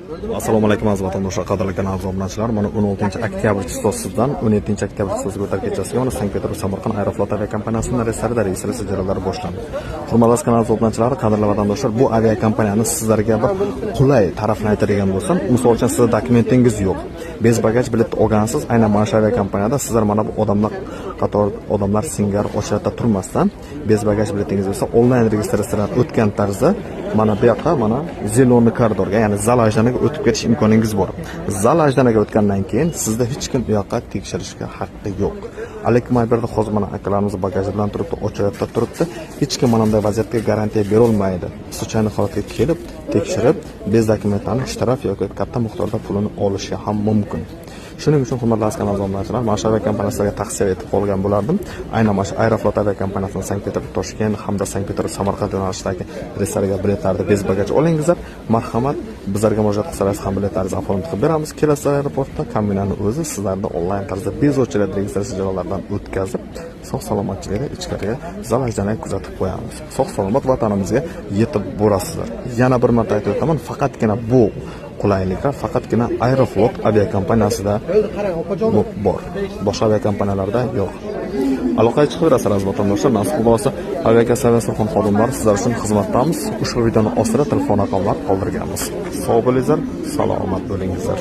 Assalomu alaykum aziz vatandoshlar, qadrli kanal obunachilar. Mana 16 oktyabr chistosidan 17 oktyabr chistosiga o'tar kechasiga mana Sankt-Peterburg Samarqand Aeroflot aviakompaniyasining reyslarida rejalari boshlandi. Hurmatli kanal obunachilar, qadrli vatandoshlar, bu aviakompaniyani sizlarga bir qulay tarafini aytadigan bo'lsam, misol uchun sizda dokumentingiz yo'q, bez bagaj bilet olgansiz, aynan mana shu aviakompaniyada sizlar mana bu odamlar singari ochlarda turmasdan bez bagaj biletingiz bo'lsa, onlayn registratsiyadan o'tgan tarzda mana bu yoqqa mana zelonni koridorga, ya'ni zal ajdanaga o'tib ketish imkoningiz bor. Zal ajdanaga o'tgandan keyin sizda hech kim u yoqqa tekshirishga haqqi yo'q. Lekin mana bu yerda hozir mana akalarimiz bagaji bilan turibdi, ochayotda turibdi. Hech kim mana bunday vaziyatga garantiya bera olmaydi. Случайный holatga kelib, tekshirib, bez dokumentlarini shtaraf yoki katta miqdorda pulini olishi ham mumkin. Shuning uchun hurmatli kanal obunachilar, mana shu aviakompaniyasiga tavsiya etib qolgan bo'lardim. Aynan mana shu Aeroflot aviakompaniyasining Sankt-Peterburg Toshkent hamda Sankt-Peterburg Samarqand yo'nalishidagi reyslariga biletlarni bez bagaj olingizlar. Marhamat, bizlarga murojaat qilsangiz ham biletlaringizni oformlab qilib beramiz. Kelasi aeroportda kombinaning o'zi sizlarni onlayn tarzda bez ochiladi registratsiya joylaridan o'tkazib, sog' salomatchilikda ichkariga zal ajdanaga kuzatib qo'yamiz. Sog' salomat vatanimizga yetib borasizlar. Yana bir marta aytib o'taman, faqatgina bu qulayliklar faqatgina Aeroflot aviakompaniyasida bor. Boshqa aviakompaniyalarda yo'q. Aloqaga chiqaverasizlar vatandoshlar. Nasib bo'lsa, aviakassaviy xodimlari sizlar uchun xizmatdamiz. Ushbu videoni ostida telefon raqamlari qoldirganmiz. Sog' bo'linglar, salomat bo'linglar.